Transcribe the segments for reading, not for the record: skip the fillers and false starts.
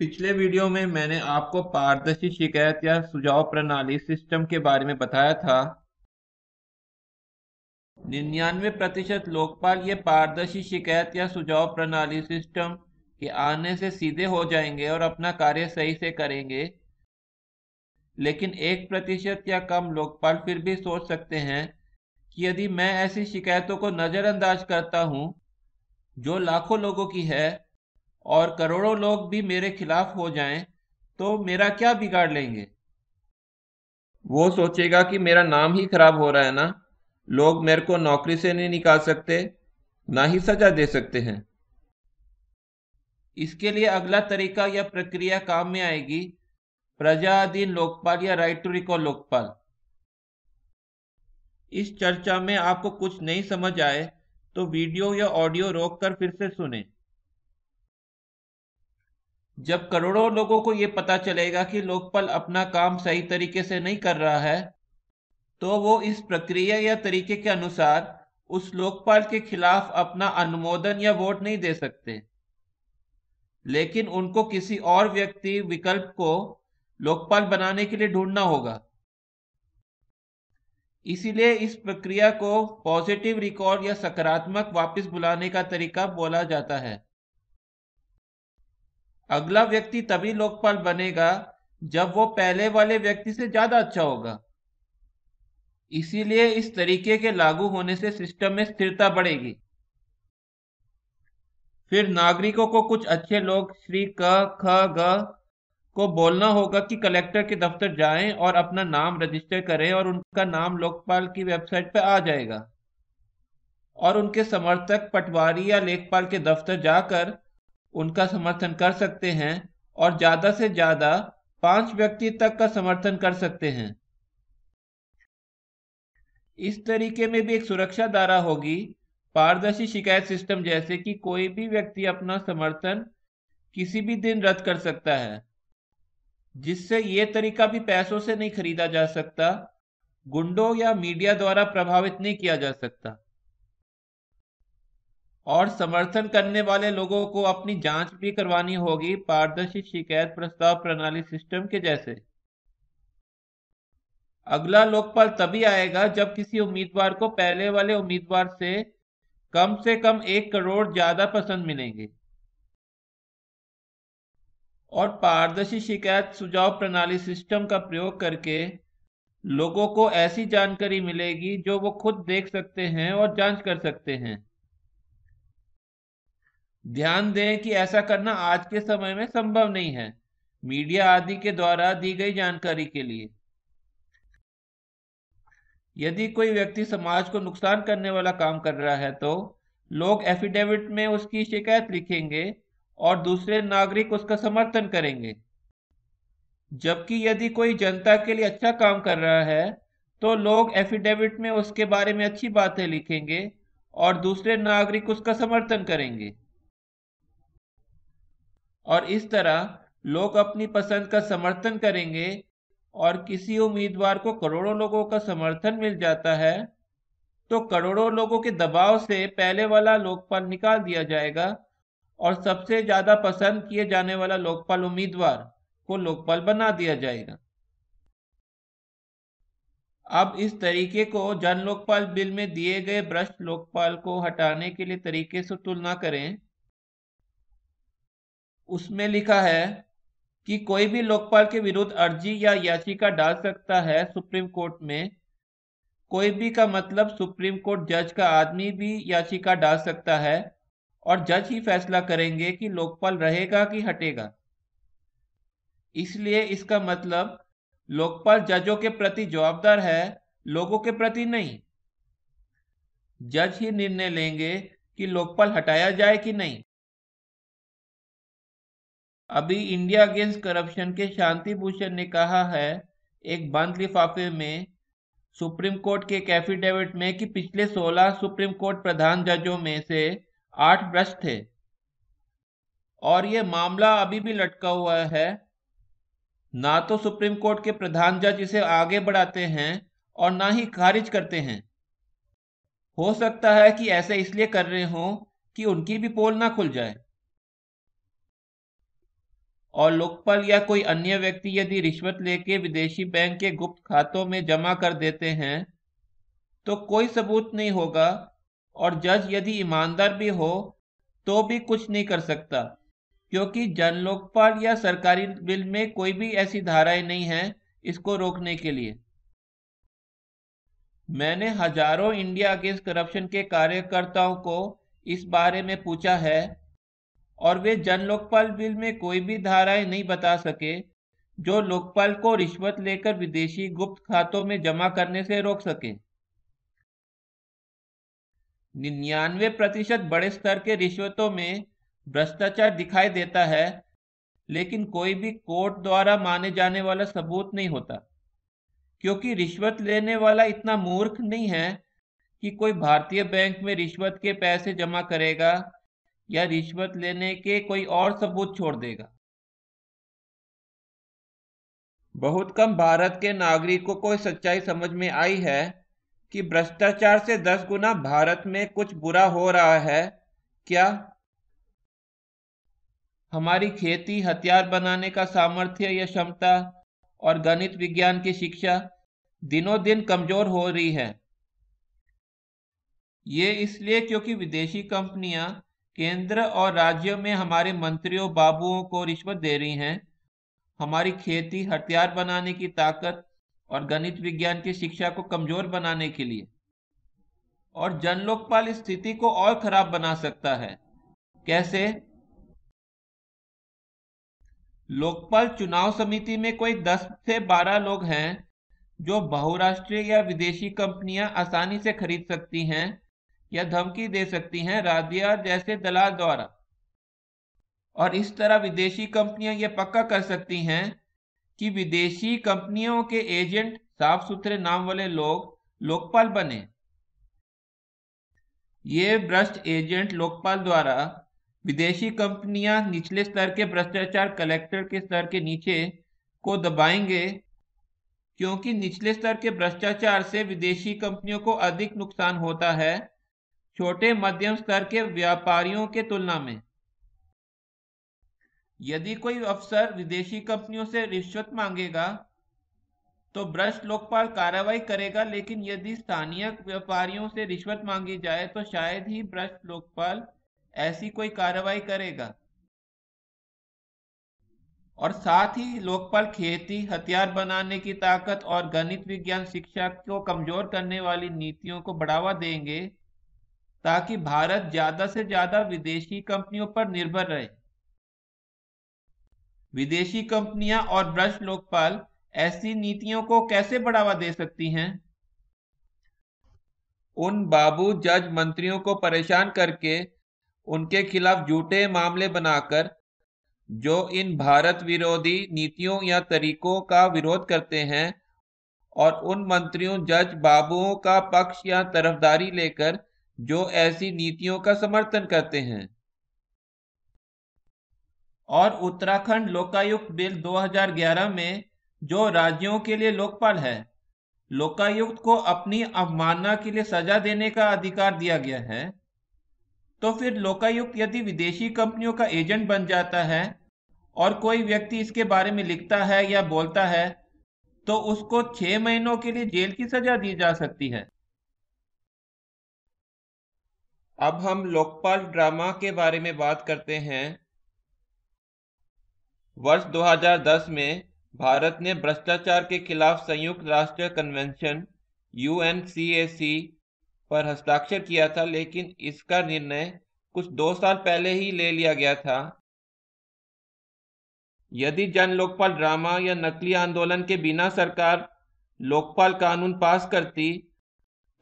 पिछले वीडियो में मैंने आपको पारदर्शी शिकायत या सुझाव प्रणाली सिस्टम के बारे में बताया था। 99% लोकपाल ये पारदर्शी शिकायत या सुझाव प्रणाली सिस्टम के आने से सीधे हो जाएंगे और अपना कार्य सही से करेंगे। लेकिन 1% या कम लोकपाल फिर भी सोच सकते हैं कि यदि मैं ऐसी शिकायतों को नज़रअंदाज करता हूं जो लाखों लोगों की है और करोड़ों लोग भी मेरे खिलाफ हो जाएं, तो मेरा क्या बिगाड़ लेंगे। वो सोचेगा कि मेरा नाम ही खराब हो रहा है ना, लोग मेरे को नौकरी से नहीं निकाल सकते, ना ही सजा दे सकते हैं। इसके लिए अगला तरीका या प्रक्रिया काम में आएगी, प्रजाधीन लोकपाल या राइट टू रिकॉल लोकपाल। इस चर्चा में आपको कुछ नहीं समझ आए तो वीडियो या ऑडियो रोककर फिर से सुने। जब करोड़ों लोगों को ये पता चलेगा कि लोकपाल अपना काम सही तरीके से नहीं कर रहा है, तो वो इस प्रक्रिया या तरीके के अनुसार उस लोकपाल के खिलाफ अपना अनुमोदन या वोट नहीं दे सकते, लेकिन उनको किसी और व्यक्ति विकल्प को लोकपाल बनाने के लिए ढूंढना होगा। इसीलिए इस प्रक्रिया को पॉजिटिव रिकॉल या सकारात्मक वापस बुलाने का तरीका बोला जाता है। अगला व्यक्ति तभी लोकपाल बनेगा जब वो पहले वाले व्यक्ति से ज्यादा अच्छा होगा। इसीलिए इस तरीके के लागू होने से सिस्टम में स्थिरता बढ़ेगी। फिर नागरिकों को कुछ अच्छे लोग श्री क ख ग को बोलना होगा कि कलेक्टर के दफ्तर जाएं और अपना नाम रजिस्टर करें, और उनका नाम लोकपाल की वेबसाइट पर आ जाएगा। और उनके समर्थक पटवारी या लेखपाल के दफ्तर जाकर उनका समर्थन कर सकते हैं, और ज्यादा से ज्यादा 5 व्यक्ति तक का समर्थन कर सकते हैं। इस तरीके में भी एक सुरक्षा धारा होगी, पारदर्शी शिकायत सिस्टम जैसे कि कोई भी व्यक्ति अपना समर्थन किसी भी दिन रद्द कर सकता है, जिससे ये तरीका भी पैसों से नहीं खरीदा जा सकता, गुंडों या मीडिया द्वारा प्रभावित नहीं किया जा सकता। और समर्थन करने वाले लोगों को अपनी जांच भी करवानी होगी, पारदर्शी शिकायत प्रस्ताव प्रणाली सिस्टम के जैसे। अगला लोकपाल तभी आएगा जब किसी उम्मीदवार को पहले वाले उम्मीदवार से कम 1 करोड़ ज्यादा पसंद मिलेंगे। और पारदर्शी शिकायत सुझाव प्रणाली सिस्टम का प्रयोग करके लोगों को ऐसी जानकारी मिलेगी जो वो खुद देख सकते हैं और जांच कर सकते हैं। ध्यान दें कि ऐसा करना आज के समय में संभव नहीं है, मीडिया आदि के द्वारा दी गई जानकारी के लिए। यदि कोई व्यक्ति समाज को नुकसान करने वाला काम कर रहा है, तो लोग एफिडेविट में उसकी शिकायत लिखेंगे और दूसरे नागरिक उसका समर्थन करेंगे। जबकि यदि कोई जनता के लिए अच्छा काम कर रहा है, तो लोग एफिडेविट में उसके बारे में अच्छी बातें लिखेंगे और दूसरे नागरिक उसका समर्थन करेंगे। और इस तरह लोग अपनी पसंद का समर्थन करेंगे, और किसी उम्मीदवार को करोड़ों लोगों का समर्थन मिल जाता है, तो करोड़ों लोगों के दबाव से पहले वाला लोकपाल निकाल दिया जाएगा और सबसे ज्यादा पसंद किए जाने वाला लोकपाल उम्मीदवार को लोकपाल बना दिया जाएगा। अब इस तरीके को जन लोकपाल बिल में दिए गए भ्रष्ट लोकपाल को हटाने के लिए तरीके से तुलना करें। उसमें लिखा है कि कोई भी लोकपाल के विरुद्ध अर्जी या याचिका डाल सकता है सुप्रीम कोर्ट में। कोई भी का मतलब सुप्रीम कोर्ट जज का आदमी भी याचिका डाल सकता है, और जज ही फैसला करेंगे कि लोकपाल रहेगा कि हटेगा। इसलिए इसका मतलब लोकपाल जजों के प्रति जवाबदार है, लोगों के प्रति नहीं। जज ही निर्णय लेंगे कि लोकपाल हटाया जाए कि नहीं। अभी इंडिया अगेंस्ट करप्शन के शांति भूषण ने कहा है एक बंद लिफाफे में सुप्रीम कोर्ट के एक एफिडेविट में कि पिछले 16 सुप्रीम कोर्ट प्रधान जजों में से 8 भ्रष्ट थे, और ये मामला अभी भी लटका हुआ है। ना तो सुप्रीम कोर्ट के प्रधान जज इसे आगे बढ़ाते हैं और ना ही खारिज करते हैं। हो सकता है कि ऐसे इसलिए कर रहे हों कि उनकी भी पोल ना खुल जाए। और लोकपाल या कोई अन्य व्यक्ति यदि रिश्वत लेके विदेशी बैंक के गुप्त खातों में जमा कर देते हैं तो कोई सबूत नहीं होगा, और जज यदि ईमानदार भी हो तो भी कुछ नहीं कर सकता, क्योंकि जन लोकपाल या सरकारी बिल में कोई भी ऐसी धाराएं नहीं है इसको रोकने के लिए। मैंने हजारों इंडिया अगेंस्ट करप्शन के कार्यकर्ताओं को इस बारे में पूछा है और वे जन लोकपाल बिल में कोई भी धाराएं नहीं बता सके जो लोकपाल को रिश्वत लेकर विदेशी गुप्त खातों में जमा करने से रोक सके। 99% बड़े स्तर के रिश्वतों में भ्रष्टाचार दिखाई देता है, लेकिन कोई भी कोर्ट द्वारा माने जाने वाला सबूत नहीं होता, क्योंकि रिश्वत लेने वाला इतना मूर्ख नहीं है कि कोई भारतीय बैंक में रिश्वत के पैसे जमा करेगा या रिश्वत लेने के कोई और सबूत छोड़ देगा। बहुत कम भारत के नागरिकों को सच्चाई समझ में आई है कि भ्रष्टाचार से 10 गुना भारत में कुछ बुरा हो रहा है। क्या हमारी खेती, हथियार बनाने का सामर्थ्य या क्षमता और गणित विज्ञान की शिक्षा दिनों दिन कमजोर हो रही है। ये इसलिए क्योंकि विदेशी कंपनियां केंद्र और राज्यों में हमारे मंत्रियों बाबुओं को रिश्वत दे रही हैं हमारी खेती, हथियार बनाने की ताकत और गणित विज्ञान की शिक्षा को कमजोर बनाने के लिए। और जन लोकपाल इस स्थिति को और खराब बना सकता है। कैसे? लोकपाल चुनाव समिति में कोई 10 से 12 लोग हैं जो बहुराष्ट्रीय या विदेशी कंपनियां आसानी से खरीद सकती हैं या धमकी दे सकती हैं राधिया जैसे दलाल द्वारा। और इस तरह विदेशी कंपनियां यह पक्का कर सकती हैं कि विदेशी कंपनियों के एजेंट साफ सुथरे नाम वाले लोग लोकपाल बने। ये भ्रष्ट एजेंट लोकपाल द्वारा विदेशी कंपनियां निचले स्तर के भ्रष्टाचार कलेक्टर के स्तर के नीचे को दबाएंगे, क्योंकि निचले स्तर के भ्रष्टाचार से विदेशी कंपनियों को अधिक नुकसान होता है छोटे मध्यम स्तर के व्यापारियों के तुलना में। यदि कोई अफसर विदेशी कंपनियों से रिश्वत मांगेगा तो भ्रष्ट लोकपाल कार्रवाई करेगा, लेकिन यदि स्थानीय व्यापारियों से रिश्वत मांगी जाए तो शायद ही भ्रष्ट लोकपाल ऐसी कोई कार्रवाई करेगा। और साथ ही लोकपाल खेती, हथियार बनाने की ताकत और गणित विज्ञान शिक्षा को कमजोर करने वाली नीतियों को बढ़ावा देंगे ताकि भारत ज्यादा से ज्यादा विदेशी कंपनियों पर निर्भर रहे। विदेशी कंपनियां और भ्रष्ट लोकपाल ऐसी नीतियों को कैसे बढ़ावा दे सकती हैं? उन बाबू जज मंत्रियों को परेशान करके उनके खिलाफ झूठे मामले बनाकर जो इन भारत विरोधी नीतियों या तरीकों का विरोध करते हैं, और उन मंत्रियों जज बाबुओं का पक्ष या तरफदारी लेकर जो ऐसी नीतियों का समर्थन करते हैं। और उत्तराखंड लोकायुक्त बिल 2011 में जो राज्यों के लिए लोकपाल है, लोकायुक्त को अपनी अवमानना के लिए सजा देने का अधिकार दिया गया है। तो फिर लोकायुक्त यदि विदेशी कंपनियों का एजेंट बन जाता है और कोई व्यक्ति इसके बारे में लिखता है या बोलता है तो उसको 6 महीनों के लिए जेल की सजा दी जा सकती है। अब हम लोकपाल ड्रामा के बारे में बात करते हैं। वर्ष 2010 में भारत ने भ्रष्टाचार के खिलाफ संयुक्त राष्ट्र कन्वेंशन UNCAC पर हस्ताक्षर किया था, लेकिन इसका निर्णय कुछ 2 साल पहले ही ले लिया गया था। यदि जन लोकपाल ड्रामा या नकली आंदोलन के बिना सरकार लोकपाल कानून पास करती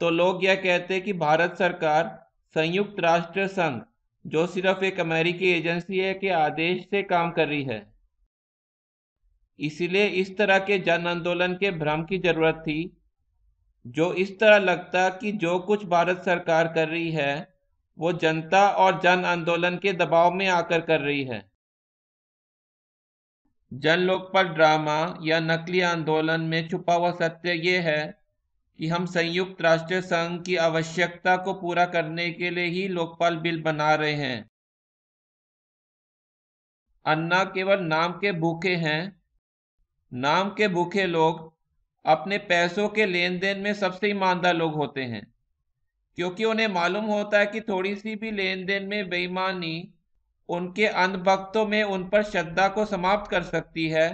तो लोग यह कहते कि भारत सरकार संयुक्त राष्ट्र संघ, जो सिर्फ एक अमेरिकी एजेंसी है, के आदेश से काम कर रही है। इसलिए इस तरह के जन आंदोलन के भ्रम की जरूरत थी, जो इस तरह लगता कि जो कुछ भारत सरकार कर रही है वो जनता और जन आंदोलन के दबाव में आकर कर रही है। जन लोकपाल ड्रामा या नकली आंदोलन में छुपा हुआ सत्य ये है कि हम संयुक्त राष्ट्र संघ की आवश्यकता को पूरा करने के लिए ही लोकपाल बिल बना रहे हैं। अन्ना केवल नाम के भूखे हैं। नाम के भूखे लोग अपने पैसों के लेन देन में सबसे ईमानदार लोग होते हैं, क्योंकि उन्हें मालूम होता है कि थोड़ी सी भी लेन देन में बेईमानी उनके अंधभक्तों में उन पर श्रद्धा को समाप्त कर सकती है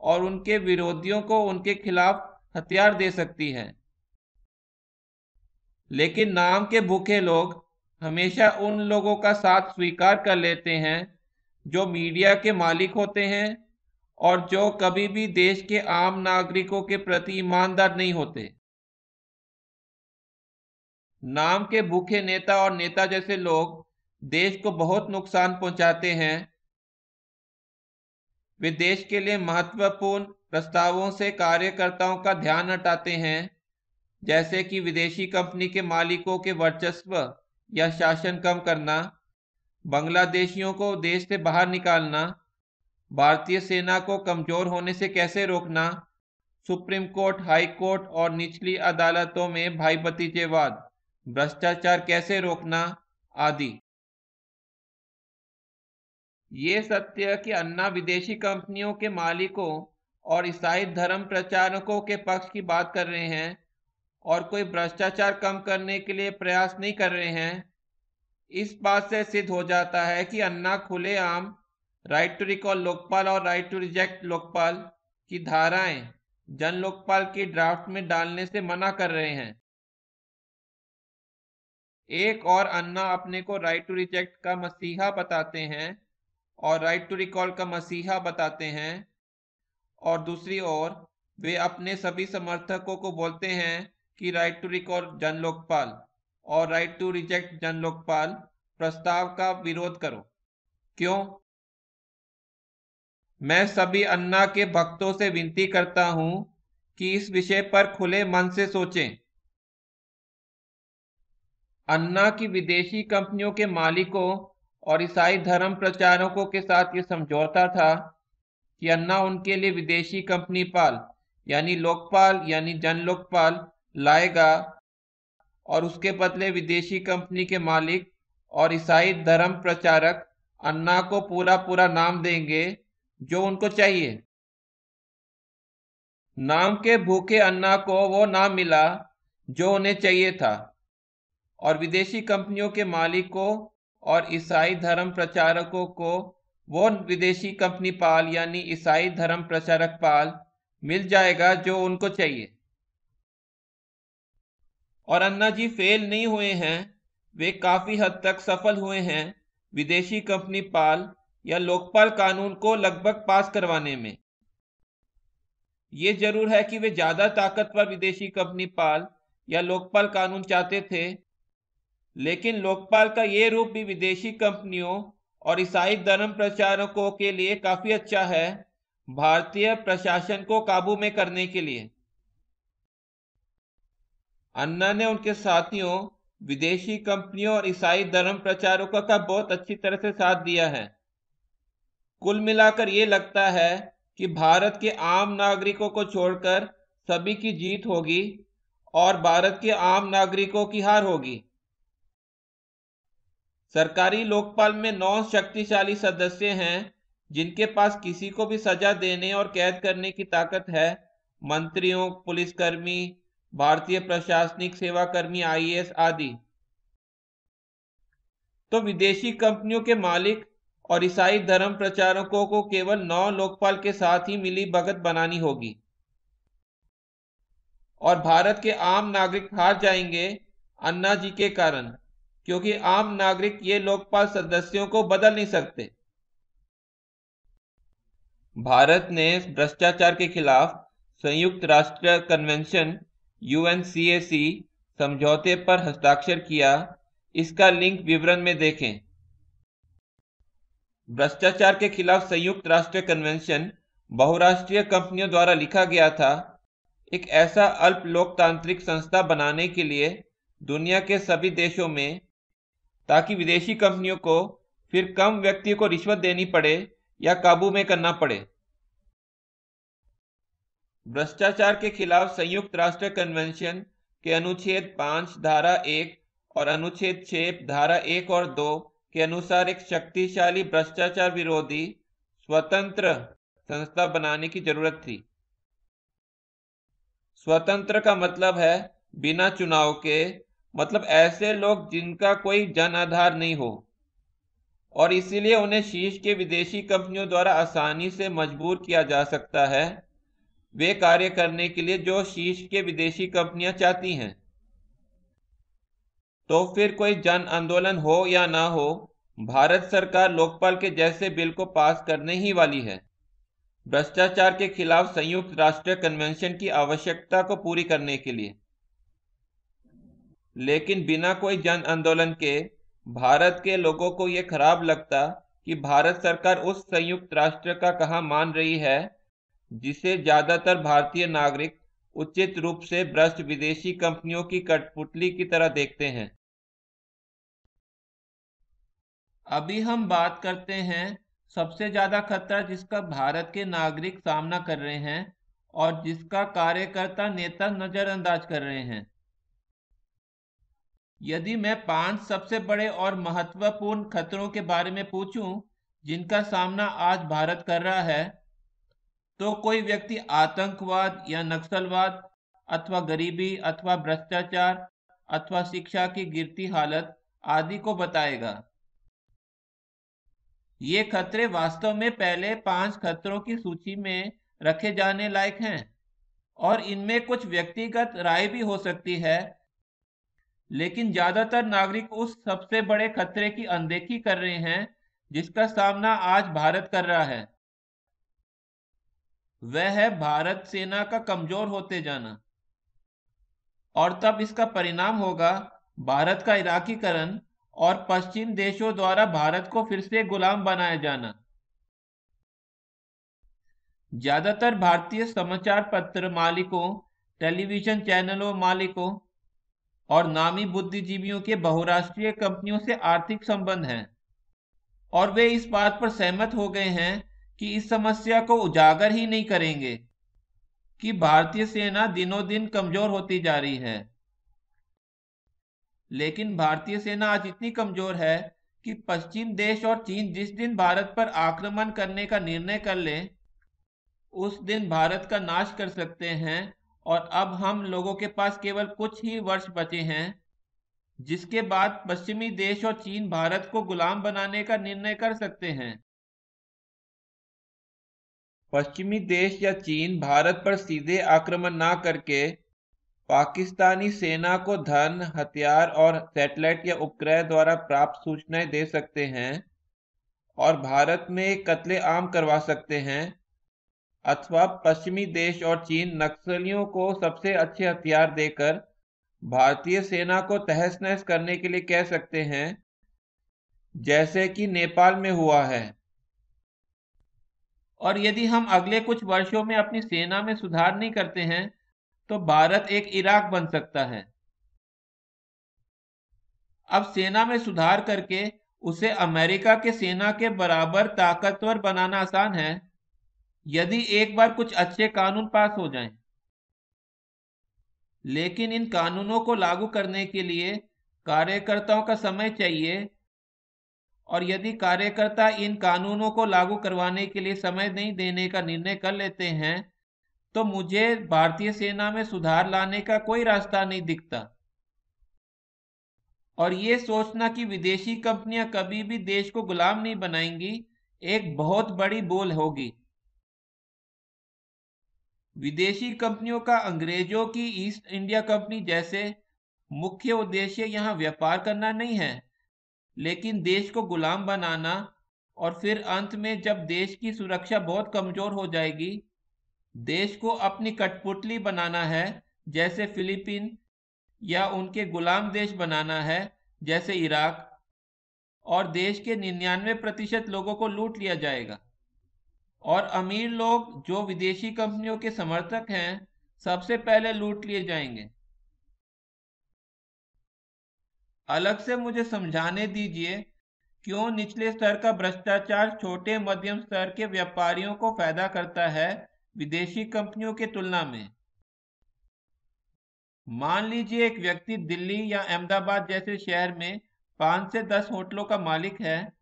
और उनके विरोधियों को उनके खिलाफ हथियार दे सकती है। लेकिन नाम के भूखे लोग हमेशा उन लोगों का साथ स्वीकार कर लेते हैं जो मीडिया के मालिक होते हैं और जो कभी भी देश के आम नागरिकों के प्रति ईमानदार नहीं होते। नाम के भूखे नेता और नेता जैसे लोग देश को बहुत नुकसान पहुंचाते हैं। वे देश के लिए महत्वपूर्ण प्रस्तावों से कार्यकर्ताओं का ध्यान हटाते हैं, जैसे कि विदेशी कंपनी के मालिकों के वर्चस्व या शासन कम करना, बांग्लादेशियों को देश से बाहर निकालना, भारतीय सेना को कमजोर होने से कैसे रोकना, सुप्रीम कोर्ट, हाई कोर्ट और निचली अदालतों में भाई भतीजेवाद, भ्रष्टाचार कैसे रोकना आदि। ये सत्य कि अन्ना विदेशी कंपनियों के मालिकों और ईसाई धर्म प्रचारकों के पक्ष की बात कर रहे हैं और कोई भ्रष्टाचार कम करने के लिए प्रयास नहीं कर रहे हैं, इस बात से सिद्ध हो जाता है कि अन्ना खुलेआम राइट टू रिकॉल लोकपाल और राइट टू रिजेक्ट लोकपाल की धाराएं जन लोकपाल की ड्राफ्ट में डालने से मना कर रहे हैं। एक और अन्ना अपने को राइट टू रिजेक्ट का मसीहा बताते हैं और राइट टू रिकॉल का मसीहा बताते हैं, और दूसरी ओर वे अपने सभी समर्थकों को बोलते हैं कि राइट टू रिकॉल जन लोकपाल और राइट टू रिजेक्ट जन लोकपाल प्रस्ताव का विरोध करो। क्यों? मैं सभी अन्ना के भक्तों से विनती करता हूं कि इस विषय पर खुले मन से सोचें। अन्ना की विदेशी कंपनियों के मालिकों और ईसाई धर्म प्रचारकों के साथ ये समझौता था कि अन्ना उनके लिए विदेशी कंपनी पाल यानी लोकपाल यानी जन लोकपाल लाएगा और उसके बदले विदेशी कंपनी के मालिक और ईसाई धर्म प्रचारक अन्ना को पूरा पूरा नाम देंगे जो उनको चाहिए। नाम के भूखे अन्ना को वो नाम मिला जो उन्हें चाहिए था, और विदेशी कंपनियों के मालिकों और ईसाई धर्म प्रचारकों को वो विदेशी कंपनी पाल यानी ईसाई धर्म प्रचारक पाल मिल जाएगा जो उनको चाहिए। और अन्ना जी फेल नहीं हुए हैं, वे काफी हद तक सफल हुए हैं विदेशी कंपनी पाल या लोकपाल कानून को लगभग पास करवाने में। ये जरूर है कि वे ज्यादा ताकतवर विदेशी कंपनी पाल या लोकपाल कानून चाहते थे, लेकिन लोकपाल का ये रूप भी विदेशी कंपनियों और ईसाई धर्म प्रचारकों के लिए काफी अच्छा है भारतीय प्रशासन को काबू में करने के लिए। अन्ना ने उनके साथियों विदेशी कंपनियों और ईसाई धर्म प्रचारकों का बहुत अच्छी तरह से साथ दिया है। कुल मिलाकर ये लगता है कि भारत के आम नागरिकों को छोड़कर सभी की जीत होगी और भारत के आम नागरिकों की हार होगी। सरकारी लोकपाल में 9 शक्तिशाली सदस्य हैं जिनके पास किसी को भी सजा देने और कैद करने की ताकत है। मंत्रियों, पुलिसकर्मी, भारतीय प्रशासनिक सेवा कर्मी, आईएएस आदि। तो विदेशी कंपनियों के मालिक और ईसाई धर्म प्रचारकों को केवल 9 लोकपाल के साथ ही मिली भगत बनानी होगी और भारत के आम नागरिक हार जाएंगे अन्ना जी के कारण, क्योंकि आम नागरिक ये लोकपाल सदस्यों को बदल नहीं सकते। भारत ने भ्रष्टाचार के खिलाफ संयुक्त राष्ट्र कन्वेंशन UNCAC समझौते पर हस्ताक्षर किया। इसका लिंक विवरण में देखें। भ्रष्टाचार के खिलाफ संयुक्त राष्ट्र कन्वेंशन बहुराष्ट्रीय कंपनियों द्वारा लिखा गया था, एक ऐसा अल्प लोकतांत्रिक संस्था बनाने के लिए दुनिया के सभी देशों में, ताकि विदेशी कंपनियों को फिर कम व्यक्ति को रिश्वत देनी पड़े या काबू में करना पड़े। भ्रष्टाचार के खिलाफ संयुक्त राष्ट्र कन्वेंशन के अनुच्छेद 5 धारा 1 और अनुच्छेद 6 धारा 1 और 2 के अनुसार एक शक्तिशाली भ्रष्टाचार विरोधी स्वतंत्र संस्था बनाने की जरूरत थी। स्वतंत्र का मतलब है बिना चुनाव के, मतलब ऐसे लोग जिनका कोई जन आधार नहीं हो, और इसीलिए उन्हें शीर्ष के विदेशी कंपनियों द्वारा आसानी से मजबूर किया जा सकता है वे कार्य करने के लिए जो शीर्ष के विदेशी कंपनियां चाहती हैं। तो फिर कोई जन आंदोलन हो या ना हो, भारत सरकार लोकपाल के जैसे बिल को पास करने ही वाली है, भ्रष्टाचार के खिलाफ संयुक्त राष्ट्र कन्वेंशन की आवश्यकता को पूरी करने के लिए। लेकिन बिना कोई जन आंदोलन के भारत के लोगों को यह खराब लगता कि भारत सरकार उस संयुक्त राष्ट्र का कहा मान रही है जिसे ज्यादातर भारतीय नागरिक उचित रूप से भ्रष्ट विदेशी कंपनियों की कठपुतली की तरह देखते हैं। अभी हम बात करते हैं सबसे ज्यादा खतरा जिसका भारत के नागरिक सामना कर रहे हैं और जिसका कार्यकर्ता नेता नजरअंदाज कर रहे हैं। यदि मैं 5 सबसे बड़े और महत्वपूर्ण खतरों के बारे में पूछूं जिनका सामना आज भारत कर रहा है, तो कोई व्यक्ति आतंकवाद या नक्सलवाद अथवा गरीबी अथवा भ्रष्टाचार अथवा शिक्षा की गिरती हालत आदि को बताएगा। ये खतरे वास्तव में पहले 5 खतरों की सूची में रखे जाने लायक हैं और इनमें कुछ व्यक्तिगत राय भी हो सकती है, लेकिन ज्यादातर नागरिक उस सबसे बड़े खतरे की अनदेखी कर रहे हैं जिसका सामना आज भारत कर रहा है। वह है भारत सेना का कमजोर होते जाना, और तब इसका परिणाम होगा भारत का इराकीकरण और पश्चिम देशों द्वारा भारत को फिर से गुलाम बनाया जाना। ज्यादातर भारतीय समाचार पत्र मालिकों, टेलीविजन चैनलों मालिकों और नामी बुद्धिजीवियों के बहुराष्ट्रीय कंपनियों से आर्थिक संबंध हैं, और वे इस बात पर सहमत हो गए हैं कि इस समस्या को उजागर ही नहीं करेंगे कि भारतीय सेना दिनों दिन कमजोर होती जा रही है। लेकिन भारतीय सेना आज इतनी कमजोर है कि पश्चिम देश और चीन जिस दिन भारत पर आक्रमण करने का निर्णय कर ले, उस दिन भारत का नाश कर सकते हैं, और अब हम लोगों के पास केवल कुछ ही वर्ष बचे हैं जिसके बाद पश्चिमी देश और चीन भारत को गुलाम बनाने का निर्णय कर सकते हैं। पश्चिमी देश या चीन भारत पर सीधे आक्रमण ना करके पाकिस्तानी सेना को धन, हथियार और सैटेलाइट या उपग्रह द्वारा प्राप्त सूचनाएं दे सकते हैं और भारत में कत्लेआम करवा सकते हैं, अथवा पश्चिमी देश और चीन नक्सलियों को सबसे अच्छे हथियार देकर भारतीय सेना को तहस नहस करने के लिए कह सकते हैं, जैसे कि नेपाल में हुआ है। और यदि हम अगले कुछ वर्षों में अपनी सेना में सुधार नहीं करते हैं तो भारत एक इराक बन सकता है। अब सेना में सुधार करके उसे अमेरिका के सेना के बराबर ताकतवर बनाना आसान है यदि एक बार कुछ अच्छे कानून पास हो जाएं। लेकिन इन कानूनों को लागू करने के लिए कार्यकर्ताओं का समय चाहिए, और यदि कार्यकर्ता इन कानूनों को लागू करवाने के लिए समय नहीं देने का निर्णय कर लेते हैं तो मुझे भारतीय सेना में सुधार लाने का कोई रास्ता नहीं दिखता। और ये सोचना कि विदेशी कंपनियां कभी भी देश को गुलाम नहीं बनाएंगी एक बहुत बड़ी भूल होगी। विदेशी कंपनियों का अंग्रेजों की ईस्ट इंडिया कंपनी जैसे मुख्य उद्देश्य यहां व्यापार करना नहीं है, लेकिन देश को गुलाम बनाना, और फिर अंत में जब देश की सुरक्षा बहुत कमजोर हो जाएगी देश को अपनी कठपुतली बनाना है जैसे फिलीपीन, या उनके गुलाम देश बनाना है जैसे इराक, और देश के 99% लोगों को लूट लिया जाएगा और अमीर लोग जो विदेशी कंपनियों के समर्थक हैं सबसे पहले लूट लिए जाएंगे। अलग से मुझे समझाने दीजिए क्यों निचले स्तर का भ्रष्टाचार छोटे मध्यम स्तर के व्यापारियों को फायदा करता है विदेशी कंपनियों के तुलना में। मान लीजिए एक व्यक्ति दिल्ली या अहमदाबाद जैसे शहर में 5 से 10 होटलों का मालिक है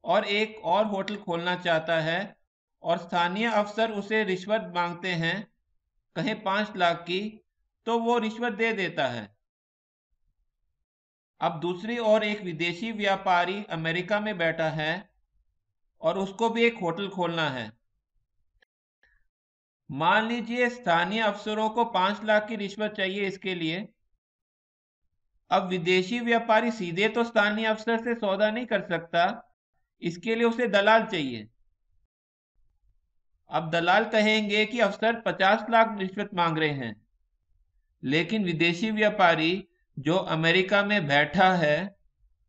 और एक और होटल खोलना चाहता है और स्थानीय अफसर उसे रिश्वत मांगते हैं, कहें 5 लाख की, तो वो रिश्वत दे देता है। अब दूसरी ओर एक विदेशी व्यापारी अमेरिका में बैठा है और उसको भी एक होटल खोलना है। मान लीजिए स्थानीय अफसरों को 5 लाख की रिश्वत चाहिए इसके लिए। अब विदेशी व्यापारी सीधे तो स्थानीय अफसर से सौदा नहीं कर सकता, इसके लिए उसे दलाल चाहिए। अब दलाल कहेंगे कि अफसर 50 लाख रिश्वत मांग रहे हैं, लेकिन विदेशी व्यापारी जो अमेरिका में बैठा है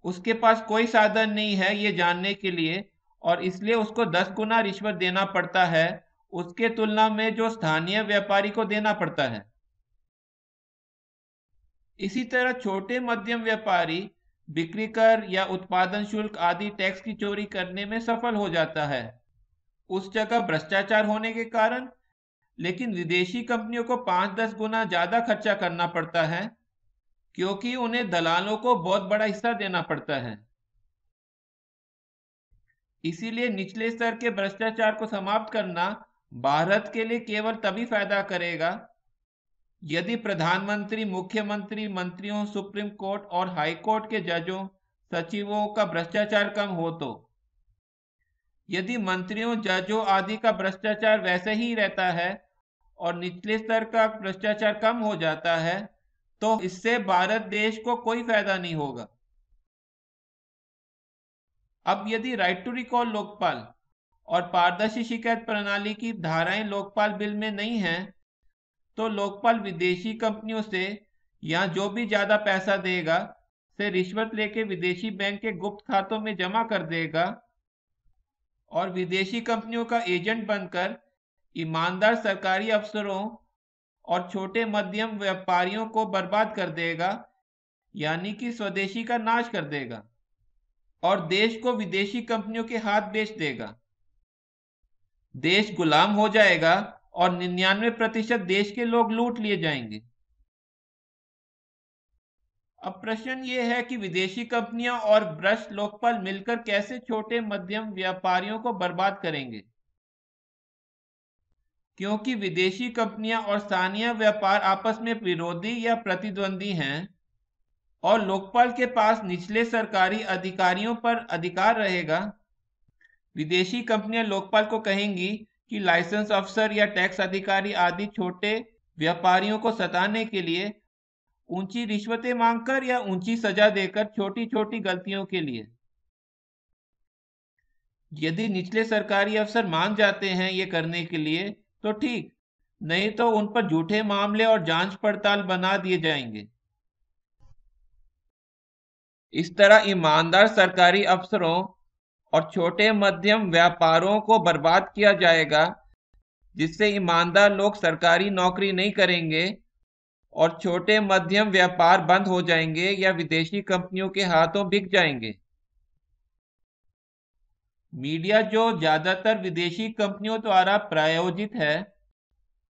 उसके पास कोई साधन नहीं है ये जानने के लिए, और इसलिए उसको 10 गुना रिश्वत देना पड़ता है उसके तुलना में जो स्थानीय व्यापारी को देना पड़ता है। इसी तरह छोटे मध्यम व्यापारी बिक्री कर या उत्पादन शुल्क आदि टैक्स की चोरी करने में सफल हो जाता है उस जगह भ्रष्टाचार होने के कारण, लेकिन विदेशी कंपनियों को 5-10 गुना ज्यादा खर्चा करना पड़ता है क्योंकि उन्हें दलालों को बहुत बड़ा हिस्सा देना पड़ता है। इसीलिए निचले स्तर के भ्रष्टाचार को समाप्त करना भारत के लिए केवल तभी फायदा करेगा यदि प्रधानमंत्री, मुख्यमंत्री, मंत्रियों, सुप्रीम कोर्ट और हाई कोर्ट के जजों, सचिवों का भ्रष्टाचार कम हो तो। यदि मंत्रियों, जजों आदि का भ्रष्टाचार वैसे ही रहता है और निचले स्तर का भ्रष्टाचार कम हो जाता है तो इससे भारत देश को कोई फायदा नहीं होगा। अब यदि राइट टू रिकॉल लोकपाल और पारदर्शी शिकायत प्रणाली की धाराएं लोकपाल बिल में नहीं हैं, तो लोकपाल विदेशी कंपनियों से या जो भी ज्यादा पैसा देगा से रिश्वत लेके विदेशी बैंक के गुप्त खातों में जमा कर देगा और विदेशी कंपनियों का एजेंट बनकर ईमानदार सरकारी अफसरों और छोटे मध्यम व्यापारियों को बर्बाद कर देगा, यानी कि स्वदेशी का नाश कर देगा और देश को विदेशी कंपनियों के हाथ बेच देगा। देश गुलाम हो जाएगा और 99% देश के लोग लूट लिए जाएंगे। अब प्रश्न ये है कि विदेशी कंपनियां और भ्रष्ट लोकपाल मिलकर कैसे छोटे मध्यम व्यापारियों को बर्बाद करेंगे, क्योंकि विदेशी कंपनियां और स्थानीय व्यापार आपस में विरोधी या प्रतिद्वंदी हैं और लोकपाल के पास निचले सरकारी अधिकारियों पर अधिकार रहेगा। विदेशी कंपनियां लोकपाल को कहेंगी कि लाइसेंस अफसर या टैक्स अधिकारी आदि छोटे व्यापारियों को सताने के लिए ऊंची रिश्वतें मांगकर या ऊंची सजा देकर छोटी छोटी गलतियों के लिए। यदि निचले सरकारी अफसर मान जाते हैं ये करने के लिए तो ठीक, नहीं तो उन पर झूठे मामले और जांच पड़ताल बना दिए जाएंगे। इस तरह ईमानदार सरकारी अफसरों और छोटे मध्यम व्यापारों को बर्बाद किया जाएगा, जिससे ईमानदार लोग सरकारी नौकरी नहीं करेंगे और छोटे मध्यम व्यापार बंद हो जाएंगे या विदेशी कंपनियों के हाथों बिक जाएंगे। मीडिया जो ज्यादातर विदेशी कंपनियों द्वारा प्रायोजित है,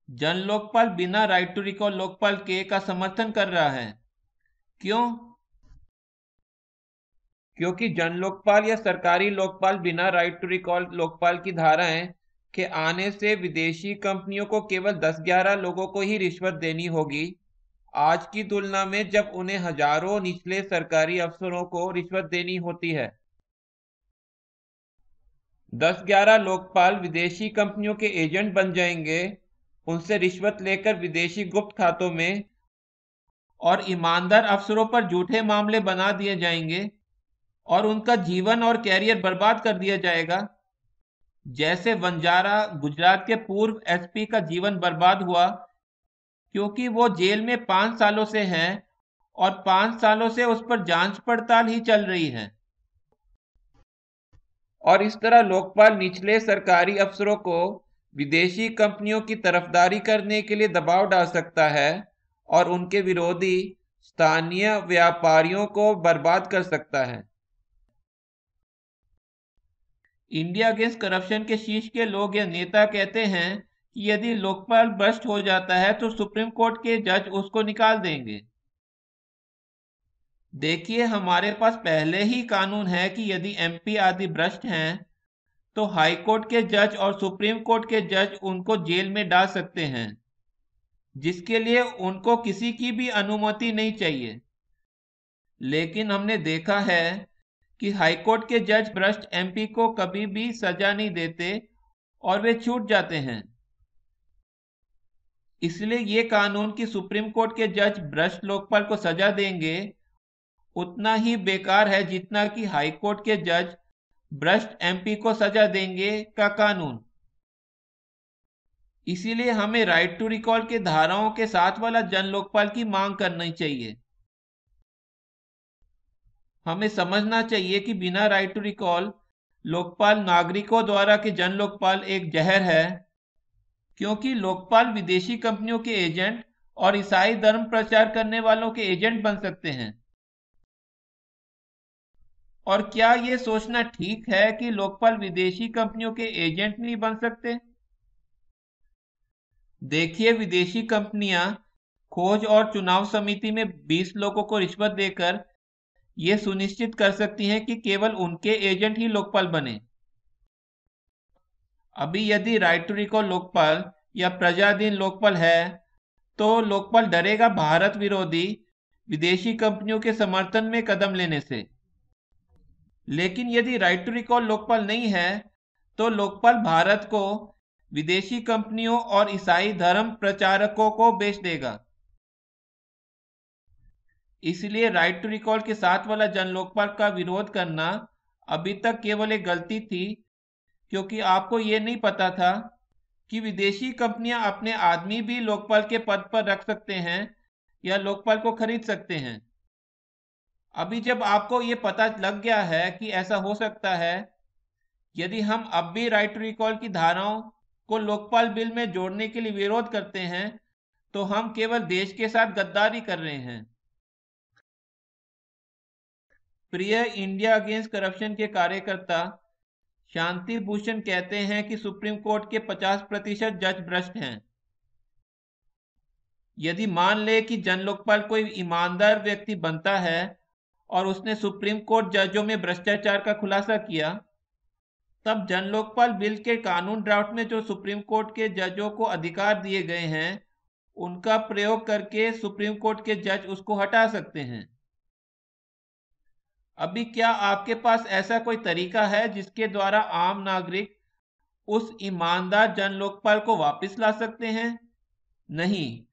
जन लोकपाल बिना राइट टू रिकॉल लोकपाल के का समर्थन कर रहा है। क्यों? क्योंकि जन लोकपाल या सरकारी लोकपाल बिना राइट टू रिकॉल लोकपाल की धाराएं के आने से विदेशी कंपनियों को केवल 10-11 लोगों को ही रिश्वत देनी होगी, आज की तुलना में जब उन्हें हजारों निचले सरकारी अफसरों को रिश्वत देनी होती है। 10-11 लोकपाल विदेशी कंपनियों के एजेंट बन जाएंगे, उनसे रिश्वत लेकर विदेशी गुप्त खातों में और ईमानदार अफसरों पर झूठे मामले बना दिए जाएंगे और उनका जीवन और कैरियर बर्बाद कर दिया जाएगा। जैसे वंजारा गुजरात के पूर्व एसपी का जीवन बर्बाद हुआ क्योंकि वो जेल में 5 सालों से हैं और 5 सालों से उस पर जांच पड़ताल ही चल रही है। और इस तरह लोकपाल निचले सरकारी अफसरों को विदेशी कंपनियों की तरफदारी करने के लिए दबाव डाल सकता है और उनके विरोधी स्थानीय व्यापारियों को बर्बाद कर सकता है। इंडिया अगेंस्ट करप्शन के शीर्ष के लोग या नेता कहते हैं कि यदि लोकपाल भ्रष्ट हो जाता है तो सुप्रीम कोर्ट के जज उसको निकाल देंगे। देखिए, हमारे पास पहले ही कानून है कि यदि एमपी आदि भ्रष्ट हैं तो हाई कोर्ट के जज और सुप्रीम कोर्ट के जज उनको जेल में डाल सकते हैं, जिसके लिए उनको किसी की भी अनुमति नहीं चाहिए। लेकिन हमने देखा है कि हाईकोर्ट के जज भ्रष्ट एमपी को कभी भी सजा नहीं देते और वे छूट जाते हैं। इसलिए ये कानून कि सुप्रीम कोर्ट के जज भ्रष्ट लोकपाल को सजा देंगे उतना ही बेकार है जितना कि हाईकोर्ट के जज भ्रष्ट एमपी को सजा देंगे का कानून। इसीलिए हमें राइट टू रिकॉल के धाराओं के साथ वाला जन लोकपाल की मांग करनी चाहिए। हमें समझना चाहिए कि बिना राइट टू रिकॉल लोकपाल नागरिकों द्वारा के जन लोकपाल एक जहर है, क्योंकि लोकपाल विदेशी कंपनियों के एजेंट और ईसाई धर्म प्रचार करने वालों के एजेंट बन सकते हैं। और क्या ये सोचना ठीक है कि लोकपाल विदेशी कंपनियों के एजेंट नहीं बन सकते? देखिए, विदेशी कंपनियां खोज और चुनाव समिति में 20 लोगों को रिश्वत देकर ये सुनिश्चित कर सकती हैं कि केवल उनके एजेंट ही लोकपाल बने। अभी यदि राइट टू रिकॉल लोकपाल या प्रजाधीन लोकपाल है तो लोकपाल डरेगा भारत विरोधी विदेशी कंपनियों के समर्थन में कदम लेने से। लेकिन यदि राइट टू रिकॉल लोकपाल नहीं है तो लोकपाल भारत को विदेशी कंपनियों और ईसाई धर्म प्रचारकों को बेच देगा। इसलिए राइट टू रिकॉल के साथ वाला जन लोकपाल का विरोध करना अभी तक केवल एक गलती थी, क्योंकि आपको ये नहीं पता था कि विदेशी कंपनियां अपने आदमी भी लोकपाल के पद पर रख सकते हैं या लोकपाल को खरीद सकते हैं। अभी जब आपको ये पता लग गया है कि ऐसा हो सकता है, यदि हम अब भी राइट टू रिकॉल की धाराओं को लोकपाल बिल में जोड़ने के लिए विरोध करते हैं तो हम केवल देश के साथ गद्दारी कर रहे हैं। प्रिय इंडिया अगेंस्ट करप्शन के कार्यकर्ता शांति भूषण कहते हैं कि सुप्रीम कोर्ट के 50% जज भ्रष्ट हैं। यदि मान ले कि जन लोकपाल कोई ईमानदार व्यक्ति बनता है और उसने सुप्रीम कोर्ट जजों में भ्रष्टाचार का खुलासा किया, तब जन लोकपाल बिल के कानून ड्राफ्ट में जो सुप्रीम कोर्ट के जजों को अधिकार दिए गए हैं उनका प्रयोग करके सुप्रीम कोर्ट के जज उसको हटा सकते हैं। अभी क्या आपके पास ऐसा कोई तरीका है जिसके द्वारा आम नागरिक उस ईमानदार जन लोकपाल को वापस ला सकते हैं? नहीं।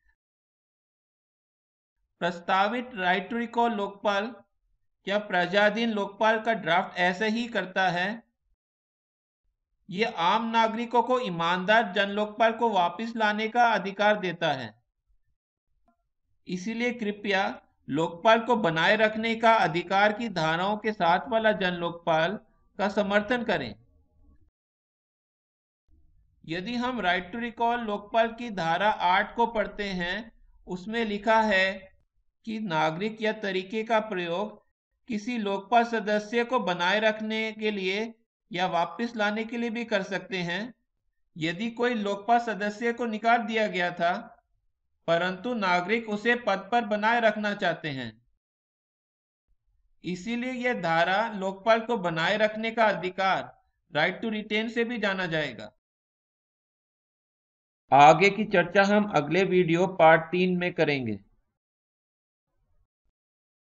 प्रस्तावित राइट टू रिकॉल लोकपाल या प्रजाधीन लोकपाल का ड्राफ्ट ऐसे ही करता है। ये आम नागरिकों को ईमानदार जन लोकपाल को वापस लाने का अधिकार देता है। इसीलिए कृपया लोकपाल को बनाए रखने का अधिकार की धाराओं के साथ वाला जन लोकपाल का समर्थन करें। यदि हम राइट टू रिकॉल लोकपाल की धारा 8 को पढ़ते हैं, उसमें लिखा है कि नागरिक या तरीके का प्रयोग किसी लोकपाल सदस्य को बनाए रखने के लिए या वापस लाने के लिए भी कर सकते हैं। यदि कोई लोकपाल सदस्य को निकाल दिया गया था परंतु नागरिक उसे पद पर बनाए रखना चाहते हैं, इसीलिए यह धारा लोकपाल को बनाए रखने का अधिकार राइट टू रिटेन से भी जाना जाएगा। आगे की चर्चा हम अगले वीडियो पार्ट 3 में करेंगे।